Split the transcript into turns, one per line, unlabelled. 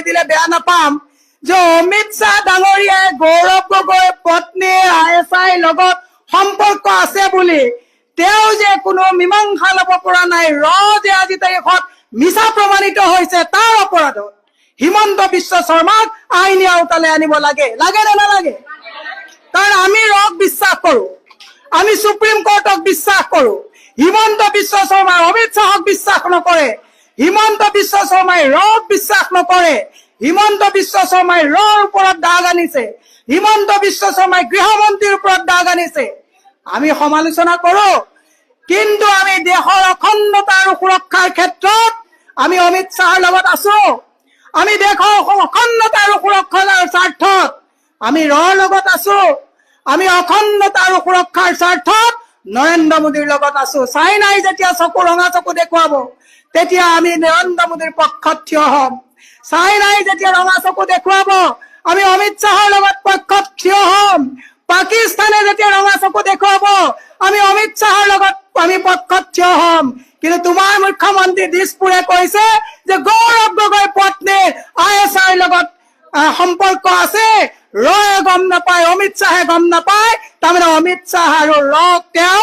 দিলে বেয়া নাপাম যে অমিত শ্বাহ ডাঙৰীয়াই গৌৰৱ গগৈ পত্নীৰ ISI লগত সম্পৰ্ক আছে বুলি তেওঁ যে কোনো মীমাংসা ল'ব পৰা নাই যে আজি তাৰিখত মিছা প্ৰমাণিত হৈছে তাৰ অপৰাধত হিমন্ত বিশ্ব শৰ্মাক আইনী আওতালৈ আনিব লাগে নে নালাগে কাৰণ আমি ৰক বিশ্বাস কৰো আমি সুপ্ৰিম কোৰ্টক বিশ্বাস কৰো হিমন্ত বিশ্ব শৰ্মাই অমিত শ্বাহক বিশ্বাস নকৰে হিমন্ত বিশ্ব শৰ্মাই ৰক বিশ্বাস নকৰে হিমন্ত বিশ্ব শৰ্মাই ৰৰ ওপৰত দাগ আনিছে হিমন্ত বিশ্ব শৰ্মাই গৃহমন্ত্ৰীৰ ওপৰত দাগ আনিছে আমি সমালোচনা কৰো কিন্তু আমি দেশৰ অখণ্ডতা আৰু সুৰক্ষাৰ ক্ষেত্ৰত আমি অমিত শ্বাহৰ লগত আছো আমি দেশৰ অখণ্ডতা আৰু সুৰক্ষাৰ স্বাৰ্থত আমি ৰৰ লগত আছো আমি অখণ্ডতা আৰু সুৰক্ষাৰ স্বাৰ্থত নৰেন্দ্ৰ মোদীৰ লগত আছো চাইনাই যেতিয়া চকু ৰঙা চকু দেখুৱাব তেতিয়া আমি নৰেন্দ্ৰ মোদীৰ পক্ষত থিয় হ'ম চাইনাই যেতিয়া ৰঙা চকু দেখুৱাব আমি অমিত শ্বাহৰ লগত পক্ষত থিয় হ'ম পাকিস্তানে যেতিয়া ৰঙা চকু দেখুৱাব আমি অমিত শ্বাহৰ লগত আমি পক্ষত থিয় হ'ম কিন্তু তোমাৰ মুখ্যমন্ত্ৰী দিছপুৰে কৈছে যে গৌৰৱ গগৈ পত্নীৰ ISI লগত সম্পৰ্ক আছে ৰয়ে গম নাপায় অমিত শ্বাহে গম নাপায় তাৰমানে অমিত শ্বাহ আৰু ৰক তেওঁ